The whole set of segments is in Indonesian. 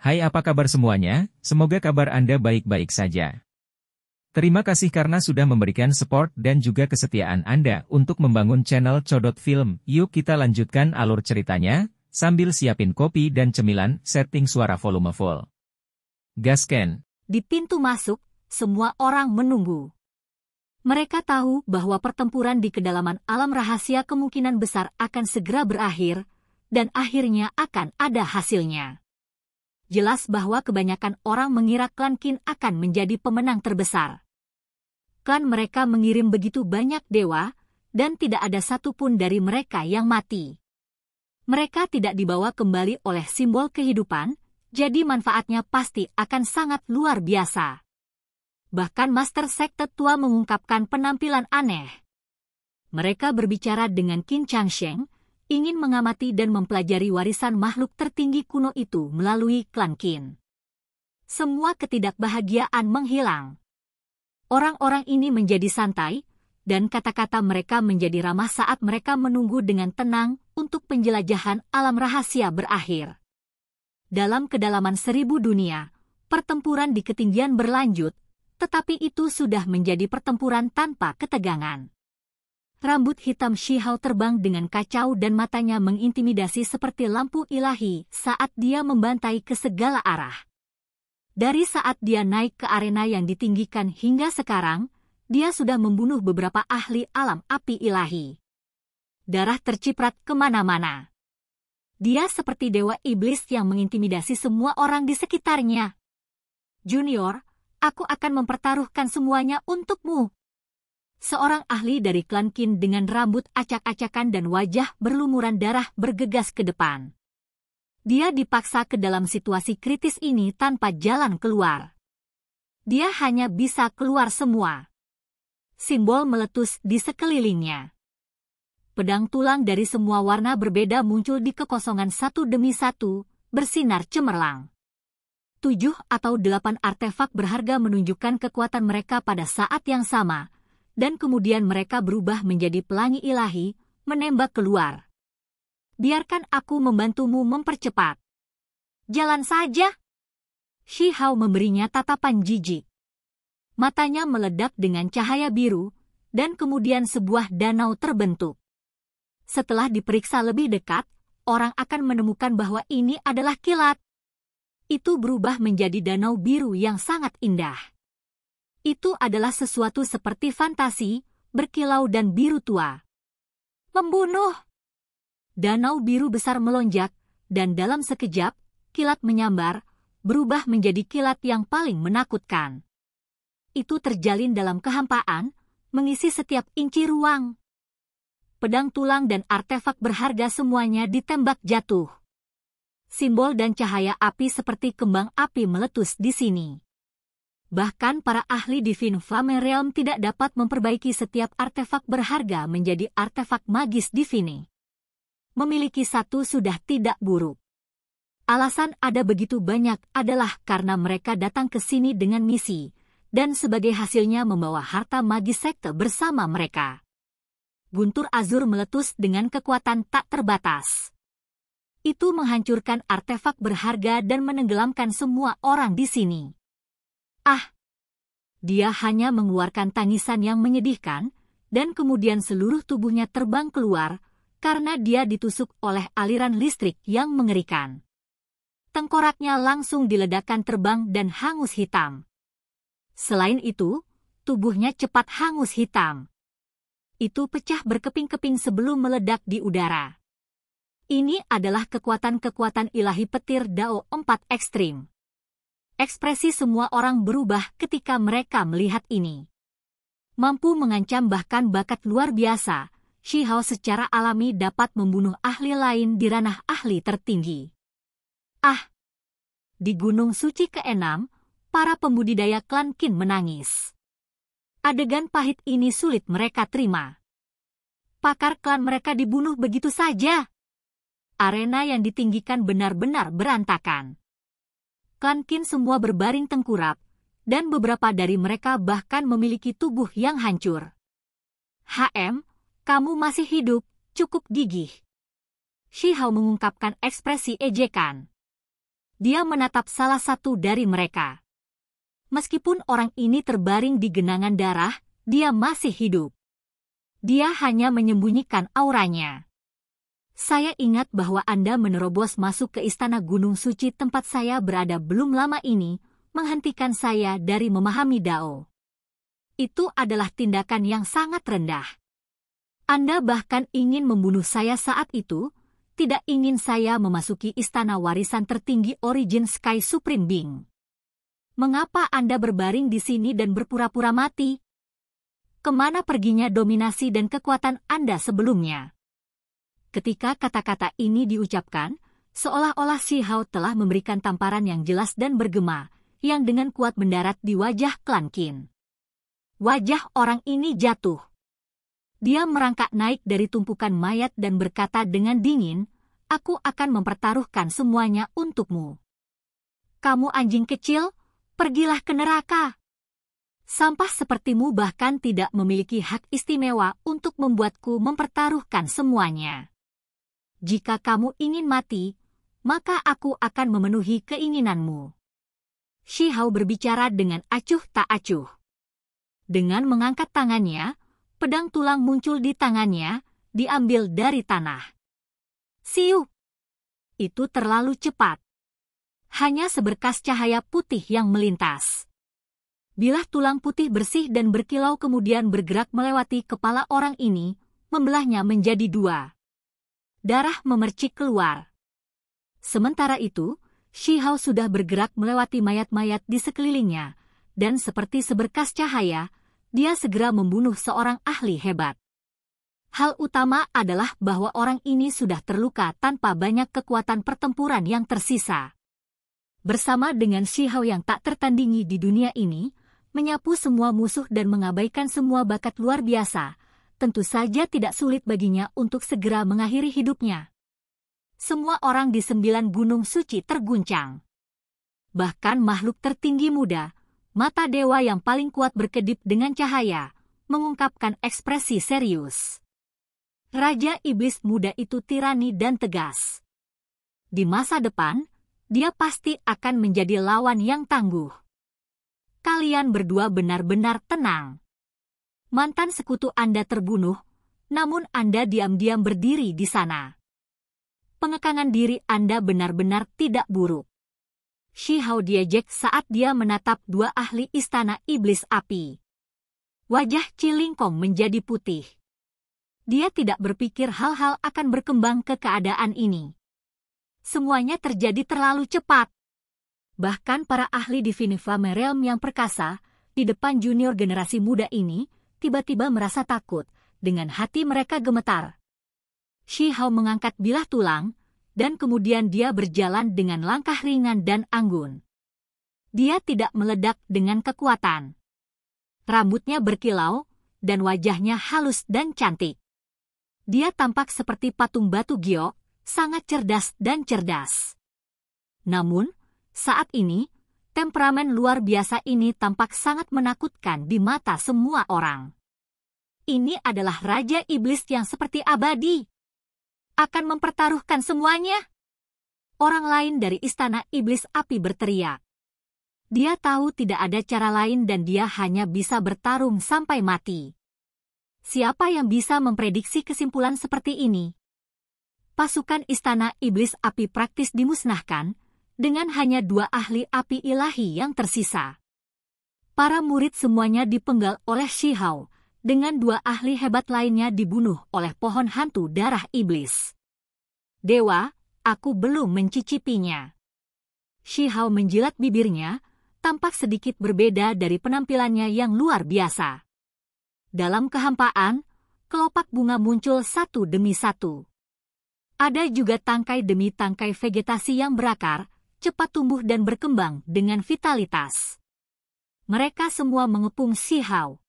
Hai, apa kabar semuanya? Semoga kabar Anda baik-baik saja. Terima kasih karena sudah memberikan support dan juga kesetiaan Anda untuk membangun channel Codot Film. Yuk kita lanjutkan alur ceritanya, sambil siapin kopi dan cemilan, setting suara volume full. Gasken. Di pintu masuk, semua orang menunggu. Mereka tahu bahwa pertempuran di kedalaman alam rahasia kemungkinan besar akan segera berakhir, dan akhirnya akan ada hasilnya. Jelas bahwa kebanyakan orang mengira klan Qin akan menjadi pemenang terbesar. Klan mereka mengirim begitu banyak dewa, dan tidak ada satupun dari mereka yang mati. Mereka tidak dibawa kembali oleh simbol kehidupan, jadi manfaatnya pasti akan sangat luar biasa. Bahkan Master Sekte Tua mengungkapkan penampilan aneh. Mereka berbicara dengan Qin Changsheng, ingin mengamati dan mempelajari warisan makhluk tertinggi kuno itu melalui klan Qin. Semua ketidakbahagiaan menghilang. Orang-orang ini menjadi santai, dan kata-kata mereka menjadi ramah saat mereka menunggu dengan tenang untuk penjelajahan alam rahasia berakhir. Dalam kedalaman 1000 dunia, pertempuran di ketinggian berlanjut, tetapi itu sudah menjadi pertempuran tanpa ketegangan. Rambut hitam Shi Hao terbang dengan kacau dan matanya mengintimidasi seperti lampu ilahi saat dia membantai ke segala arah. Dari saat dia naik ke arena yang ditinggikan hingga sekarang, dia sudah membunuh beberapa ahli alam api ilahi. Darah terciprat kemana-mana. Dia seperti dewa iblis yang mengintimidasi semua orang di sekitarnya. Junior, aku akan mempertaruhkan semuanya untukmu. Seorang ahli dari klan Qin dengan rambut acak-acakan dan wajah berlumuran darah bergegas ke depan. Dia dipaksa ke dalam situasi kritis ini tanpa jalan keluar. Dia hanya bisa keluar semua. Simbol meletus di sekelilingnya. Pedang tulang dari semua warna berbeda muncul di kekosongan satu demi satu, bersinar cemerlang. 7 atau 8 artefak berharga menunjukkan kekuatan mereka pada saat yang sama, dan kemudian mereka berubah menjadi pelangi ilahi, menembak keluar. Biarkan aku membantumu mempercepat. Jalan saja. Shi Hao memberinya tatapan jijik. Matanya meledak dengan cahaya biru, dan kemudian sebuah danau terbentuk. Setelah diperiksa lebih dekat, orang akan menemukan bahwa ini adalah kilat. Itu berubah menjadi danau biru yang sangat indah. Itu adalah sesuatu seperti fantasi, berkilau dan biru tua. Membunuh! Danau biru besar melonjak, dan dalam sekejap, kilat menyambar, berubah menjadi kilat yang paling menakutkan. Itu terjalin dalam kehampaan, mengisi setiap inci ruang. Pedang tulang dan artefak berharga semuanya ditembak jatuh. Simbol dan cahaya api seperti kembang api meletus di sini. Bahkan para ahli Divine Flame Realm tidak dapat memperbaiki setiap artefak berharga menjadi artefak magis Divine. Memiliki satu sudah tidak buruk. Alasan ada begitu banyak adalah karena mereka datang ke sini dengan misi, dan sebagai hasilnya membawa harta magis sekte bersama mereka. Guntur Azur meletus dengan kekuatan tak terbatas. Itu menghancurkan artefak berharga dan menenggelamkan semua orang di sini. Ah! Dia hanya mengeluarkan tangisan yang menyedihkan, dan kemudian seluruh tubuhnya terbang keluar, karena dia ditusuk oleh aliran listrik yang mengerikan. Tengkoraknya langsung diledakkan terbang dan hangus hitam. Selain itu, tubuhnya cepat hangus hitam. Itu pecah berkeping-keping sebelum meledak di udara. Ini adalah kekuatan-kekuatan ilahi petir Dao 4 ekstrim. Ekspresi semua orang berubah ketika mereka melihat ini. Mampu mengancam bahkan bakat luar biasa, Shi Hao secara alami dapat membunuh ahli lain di ranah ahli tertinggi. Ah! Di Gunung Suci ke-6, para pembudidaya klan Qin menangis. Adegan pahit ini sulit mereka terima. Pakar klan mereka dibunuh begitu saja. Arena yang ditinggikan benar-benar berantakan. Klan Qin semua berbaring tengkurap, dan beberapa dari mereka bahkan memiliki tubuh yang hancur. HM, kamu masih hidup, cukup gigih. Shi Hao mengungkapkan ekspresi ejekan. Dia menatap salah satu dari mereka. Meskipun orang ini terbaring di genangan darah, dia masih hidup. Dia hanya menyembunyikan auranya. Saya ingat bahwa Anda menerobos masuk ke Istana Gunung Suci tempat saya berada belum lama ini, menghentikan saya dari memahami Dao. Itu adalah tindakan yang sangat rendah. Anda bahkan ingin membunuh saya saat itu, tidak ingin saya memasuki istana warisan tertinggi Origin Sky Supreme Being. Mengapa Anda berbaring di sini dan berpura-pura mati? Kemana perginya dominasi dan kekuatan Anda sebelumnya? Ketika kata-kata ini diucapkan, seolah-olah Shi Hao telah memberikan tamparan yang jelas dan bergema, yang dengan kuat mendarat di wajah klan Qin. Wajah orang ini jatuh. Dia merangkak naik dari tumpukan mayat dan berkata dengan dingin, "Aku akan mempertaruhkan semuanya untukmu. Kamu anjing kecil, pergilah ke neraka. Sampah sepertimu bahkan tidak memiliki hak istimewa untuk membuatku mempertaruhkan semuanya. Jika kamu ingin mati, maka aku akan memenuhi keinginanmu." Shi Hao berbicara dengan acuh tak acuh. Dengan mengangkat tangannya, pedang tulang muncul di tangannya, diambil dari tanah. Siu! Itu terlalu cepat. Hanya seberkas cahaya putih yang melintas. Bilah tulang putih bersih dan berkilau kemudian bergerak melewati kepala orang ini, membelahnya menjadi dua. Darah memercik keluar. Sementara itu, Shi Hao sudah bergerak melewati mayat-mayat di sekelilingnya, dan seperti seberkas cahaya, dia segera membunuh seorang ahli hebat. Hal utama adalah bahwa orang ini sudah terluka tanpa banyak kekuatan pertempuran yang tersisa. Bersama dengan Shi Hao yang tak tertandingi di dunia ini, menyapu semua musuh dan mengabaikan semua bakat luar biasa, tentu saja tidak sulit baginya untuk segera mengakhiri hidupnya. Semua orang di 9 gunung suci terguncang. Bahkan makhluk tertinggi muda, mata dewa yang paling kuat berkedip dengan cahaya, mengungkapkan ekspresi serius. Raja Iblis muda itu tirani dan tegas. Di masa depan, dia pasti akan menjadi lawan yang tangguh. Kalian berdua benar-benar tenang. Mantan sekutu Anda terbunuh, namun Anda diam-diam berdiri di sana. Pengekangan diri Anda benar-benar tidak buruk. Shi Hao diejek saat dia menatap dua ahli istana iblis api. Wajah Cilingkong menjadi putih. Dia tidak berpikir hal-hal akan berkembang ke keadaan ini. Semuanya terjadi terlalu cepat. Bahkan para ahli Diviniflame Realm yang perkasa, di depan junior generasi muda ini, tiba-tiba merasa takut, dengan hati mereka gemetar. Shi Hao mengangkat bilah tulang, dan kemudian dia berjalan dengan langkah ringan dan anggun. Dia tidak meledak dengan kekuatan. Rambutnya berkilau, dan wajahnya halus dan cantik. Dia tampak seperti patung batu giok, sangat cerdas dan cerdas. Namun, saat ini, temperamen luar biasa ini tampak sangat menakutkan di mata semua orang. Ini adalah Raja Iblis yang seperti abadi. Akan mempertaruhkan semuanya. Orang lain dari istana iblis api berteriak. Dia tahu tidak ada cara lain dan dia hanya bisa bertarung sampai mati. Siapa yang bisa memprediksi kesimpulan seperti ini? Pasukan istana iblis api praktis dimusnahkan, dengan hanya 2 ahli api ilahi yang tersisa. Para murid semuanya dipenggal oleh Shi Hao, dengan 2 ahli hebat lainnya dibunuh oleh pohon hantu darah iblis. Dewa, aku belum mencicipinya. Shi Hao menjilat bibirnya, tampak sedikit berbeda dari penampilannya yang luar biasa. Dalam kehampaan, kelopak bunga muncul satu demi satu. Ada juga tangkai demi tangkai vegetasi yang berakar, cepat tumbuh dan berkembang dengan vitalitas. Mereka semua mengepung Shi Hao.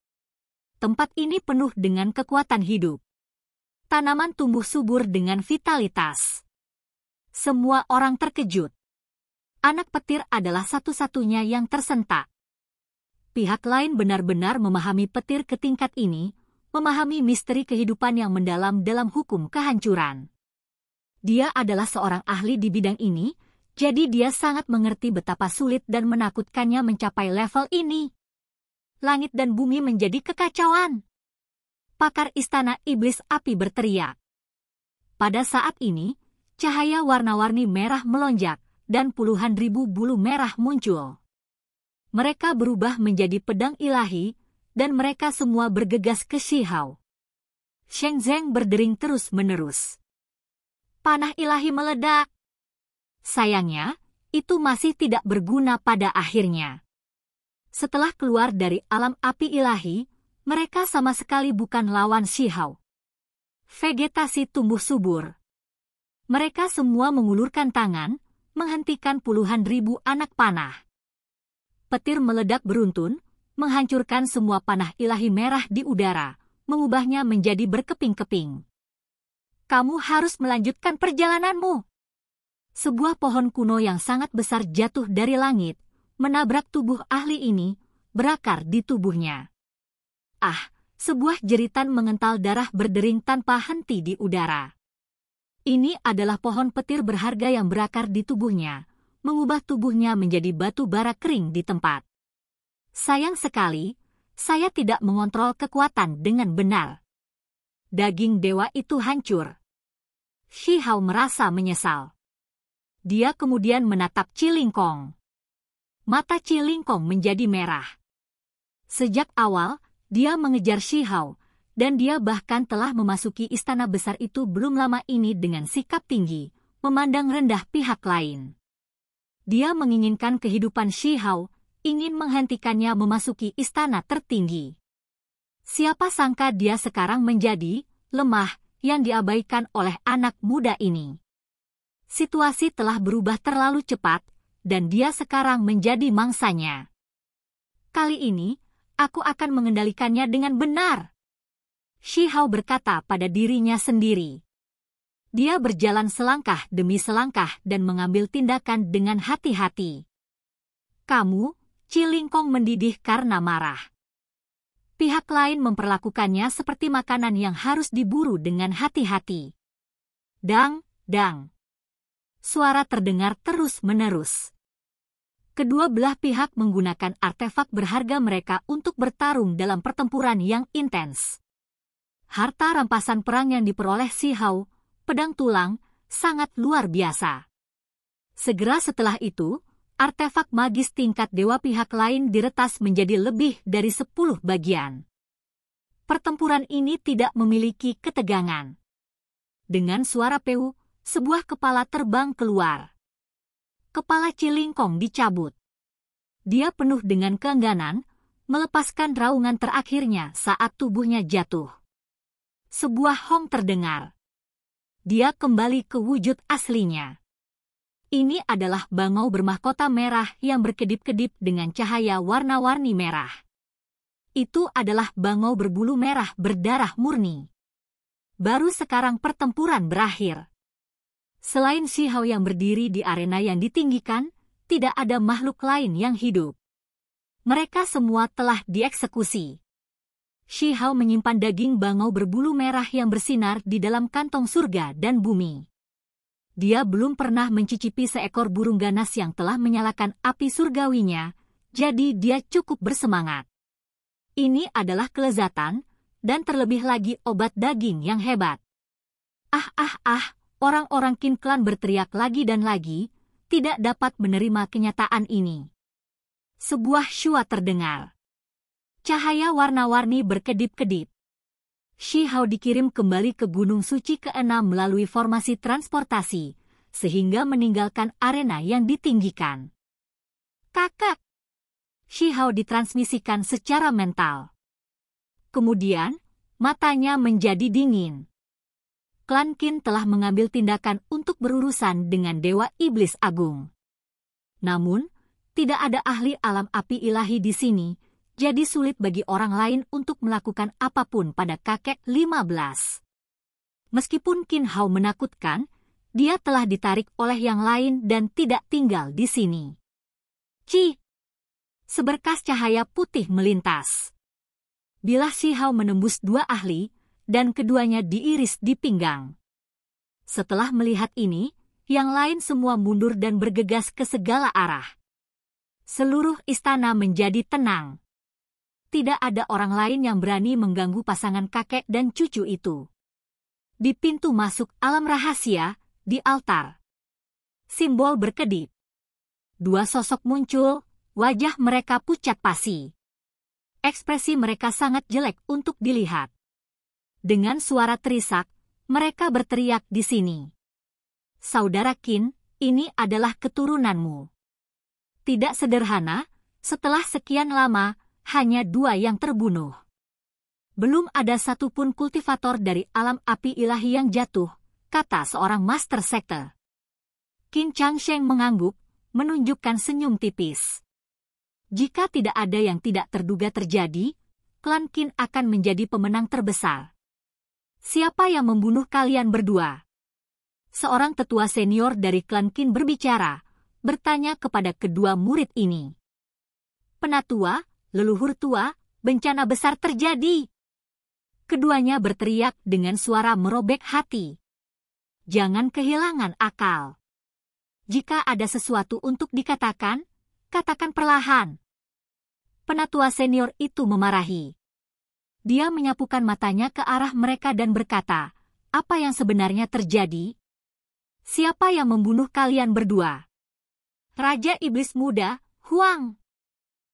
Tempat ini penuh dengan kekuatan hidup. Tanaman tumbuh subur dengan vitalitas. Semua orang terkejut. Anak petir adalah satu-satunya yang tersentak. Pihak lain benar-benar memahami petir ke tingkat ini, memahami misteri kehidupan yang mendalam dalam hukum kehancuran. Dia adalah seorang ahli di bidang ini, Jadi dia sangat mengerti betapa sulit dan menakutkannya mencapai level ini. Langit dan bumi menjadi kekacauan. Pakar Istana Iblis Api berteriak. Pada saat ini, cahaya warna-warni merah melonjak, dan puluhan ribu bulu merah muncul. Mereka berubah menjadi pedang ilahi, dan mereka semua bergegas ke Shihao. Sheng Zeng berdering terus-menerus. Panah ilahi meledak. Sayangnya, itu masih tidak berguna pada akhirnya. Setelah keluar dari alam api ilahi, mereka sama sekali bukan lawan Shihao. Vegetasi tumbuh subur. Mereka semua mengulurkan tangan, menghentikan puluhan ribu anak panah. Petir meledak beruntun, menghancurkan semua panah ilahi merah di udara, mengubahnya menjadi berkeping-keping. Kamu harus melanjutkan perjalananmu. Sebuah pohon kuno yang sangat besar jatuh dari langit, menabrak tubuh ahli ini, berakar di tubuhnya. Ah, sebuah jeritan mengental darah berdering tanpa henti di udara. Ini adalah pohon petir berharga yang berakar di tubuhnya, mengubah tubuhnya menjadi batu bara kering di tempat. Sayang sekali, saya tidak mengontrol kekuatan dengan benar. Daging dewa itu hancur. Shihao merasa menyesal. Dia kemudian menatap Cilingkong. Mata Cilingkong menjadi merah. Sejak awal, dia mengejar Shihao, dan dia bahkan telah memasuki istana besar itu belum lama ini dengan sikap tinggi, memandang rendah pihak lain. Dia menginginkan kehidupan Shihao, ingin menghentikannya memasuki istana tertinggi. Siapa sangka dia sekarang menjadi lemah yang diabaikan oleh anak muda ini. Situasi telah berubah terlalu cepat, dan dia sekarang menjadi mangsanya. Kali ini, aku akan mengendalikannya dengan benar. Shihao berkata pada dirinya sendiri. Dia berjalan selangkah demi selangkah dan mengambil tindakan dengan hati-hati. Kamu, Cilingkong mendidih karena marah. Pihak lain memperlakukannya seperti makanan yang harus diburu dengan hati-hati. Dang, dang. Suara terdengar terus-menerus. Kedua belah pihak menggunakan artefak berharga mereka untuk bertarung dalam pertempuran yang intens. Harta rampasan perang yang diperoleh Shihao, pedang tulang, sangat luar biasa. Segera setelah itu, artefak magis tingkat dewa pihak lain diretas menjadi lebih dari 10 bagian. Pertempuran ini tidak memiliki ketegangan. Dengan suara peu, sebuah kepala terbang keluar. Kepala Cilingkong dicabut. Dia penuh dengan keengganan, melepaskan raungan terakhirnya saat tubuhnya jatuh. Sebuah hong terdengar. Dia kembali ke wujud aslinya. Ini adalah bangau bermahkota merah yang berkedip-kedip dengan cahaya warna-warni merah. Itu adalah bangau berbulu merah berdarah murni. Baru sekarang pertempuran berakhir. Selain Shihao yang berdiri di arena yang ditinggikan, tidak ada makhluk lain yang hidup. Mereka semua telah dieksekusi. Shihao menyimpan daging bangau berbulu merah yang bersinar di dalam kantong surga dan bumi. Dia belum pernah mencicipi seekor burung ganas yang telah menyalakan api surgawinya, jadi dia cukup bersemangat. Ini adalah kelezatan, dan terlebih lagi obat daging yang hebat. Orang-orang Qin Clan berteriak lagi dan lagi, tidak dapat menerima kenyataan ini. Sebuah syua terdengar. Cahaya warna-warni berkedip-kedip. Shihao dikirim kembali ke Gunung Suci ke-6 melalui formasi transportasi, sehingga meninggalkan arena yang ditinggikan. Kakak! Shihao ditransmisikan secara mental. Kemudian, matanya menjadi dingin. Klan Qin telah mengambil tindakan untuk berurusan dengan Dewa Iblis Agung. Namun, tidak ada ahli alam api ilahi di sini, jadi sulit bagi orang lain untuk melakukan apapun pada kakek 15. Meskipun Qin Hao menakutkan, dia telah ditarik oleh yang lain dan tidak tinggal di sini. Seberkas cahaya putih melintas. Bilah Shihao menembus 2 ahli, dan keduanya diiris di pinggang. Setelah melihat ini, yang lain semua mundur dan bergegas ke segala arah. Seluruh istana menjadi tenang. Tidak ada orang lain yang berani mengganggu pasangan kakek dan cucu itu. Di pintu masuk alam rahasia, di altar, simbol berkedip. Dua sosok muncul, wajah mereka pucat pasi. Ekspresi mereka sangat jelek untuk dilihat. Dengan suara terisak, mereka berteriak di sini. Saudara Qin, ini adalah keturunanmu. Tidak sederhana, setelah sekian lama, hanya dua yang terbunuh. Belum ada satupun kultivator dari alam api ilahi yang jatuh, kata seorang master sekte. Qin Changsheng mengangguk, menunjukkan senyum tipis. Jika tidak ada yang tidak terduga terjadi, klan Qin akan menjadi pemenang terbesar. Siapa yang membunuh kalian berdua? Seorang tetua senior dari klan Qin berbicara, bertanya kepada kedua murid ini. Penatua, leluhur tua, bencana besar terjadi. Keduanya berteriak dengan suara merobek hati. Jangan kehilangan akal. Jika ada sesuatu untuk dikatakan, katakan perlahan. Penatua senior itu memarahi. Dia menyapukan matanya ke arah mereka dan berkata, apa yang sebenarnya terjadi? Siapa yang membunuh kalian berdua? Raja Iblis Muda, Huang.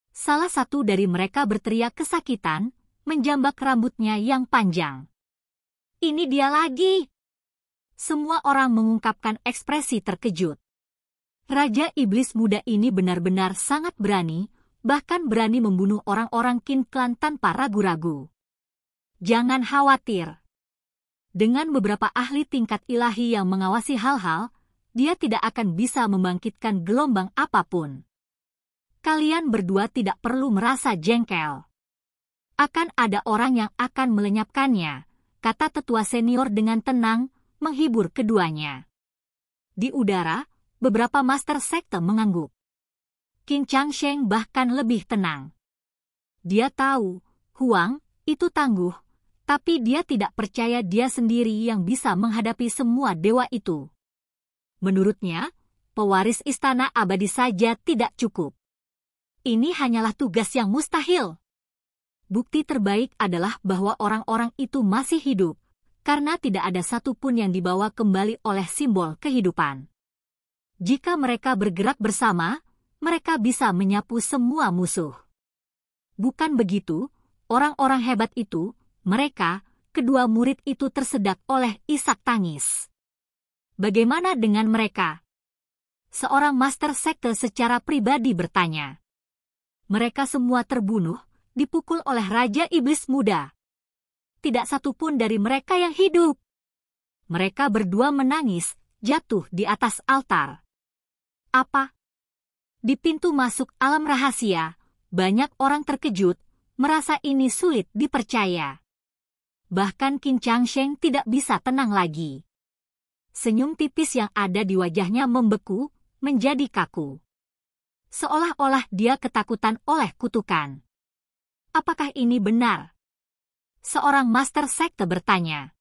Salah satu dari mereka berteriak kesakitan, menjambak rambutnya yang panjang. Ini dia lagi. Semua orang mengungkapkan ekspresi terkejut. Raja Iblis Muda ini benar-benar sangat berani, bahkan berani membunuh orang-orang Qin Clan tanpa ragu-ragu. Jangan khawatir. Dengan beberapa ahli tingkat ilahi yang mengawasi hal-hal, dia tidak akan bisa membangkitkan gelombang apapun. Kalian berdua tidak perlu merasa jengkel. Akan ada orang yang akan melenyapkannya, kata tetua senior dengan tenang, menghibur keduanya. Di udara, beberapa master sekte mengangguk. Qin Changsheng bahkan lebih tenang. Dia tahu, Huang itu tangguh, tapi dia tidak percaya dia sendiri yang bisa menghadapi semua dewa itu. Menurutnya, pewaris istana abadi saja tidak cukup. Ini hanyalah tugas yang mustahil. Bukti terbaik adalah bahwa orang-orang itu masih hidup, karena tidak ada satupun yang dibawa kembali oleh simbol kehidupan. Jika mereka bergerak bersama, mereka bisa menyapu semua musuh. Bukan begitu, orang-orang hebat itu, mereka, kedua murid itu tersedak oleh isak tangis. Bagaimana dengan mereka? Seorang master sekte secara pribadi bertanya. Mereka semua terbunuh, dipukul oleh Raja Iblis Muda. Tidak satupun dari mereka yang hidup. Mereka berdua menangis, jatuh di atas altar. Apa? Di pintu masuk alam rahasia, banyak orang terkejut, merasa ini sulit dipercaya. Bahkan Qin Changsheng tidak bisa tenang lagi. Senyum tipis yang ada di wajahnya membeku, menjadi kaku. Seolah-olah dia ketakutan oleh kutukan. Apakah ini benar? Seorang master sekte bertanya.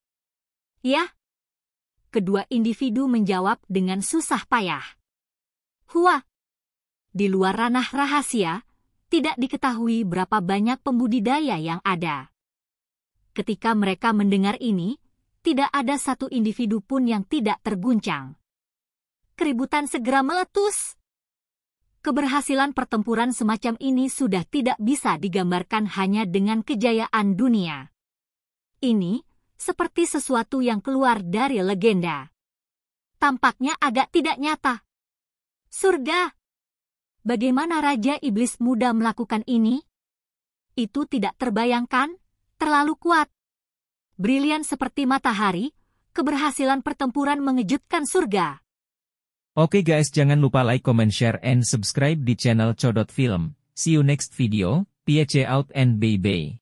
Ya. Kedua individu menjawab dengan susah payah. Hua. Di luar ranah rahasia, tidak diketahui berapa banyak pembudidaya yang ada. Ketika mereka mendengar ini, tidak ada satu individu pun yang tidak terguncang. Keributan segera meletus. Keberhasilan pertempuran semacam ini sudah tidak bisa digambarkan hanya dengan kejayaan dunia. Ini seperti sesuatu yang keluar dari legenda. Tampaknya agak tidak nyata. Surga! Bagaimana Raja Iblis Muda melakukan ini? Itu tidak terbayangkan, terlalu kuat. Brilian seperti matahari, keberhasilan pertempuran mengejutkan surga. Oke guys, jangan lupa like, comment, share, and subscribe di channel Codot Film. See you next video, peace out and bye-bye.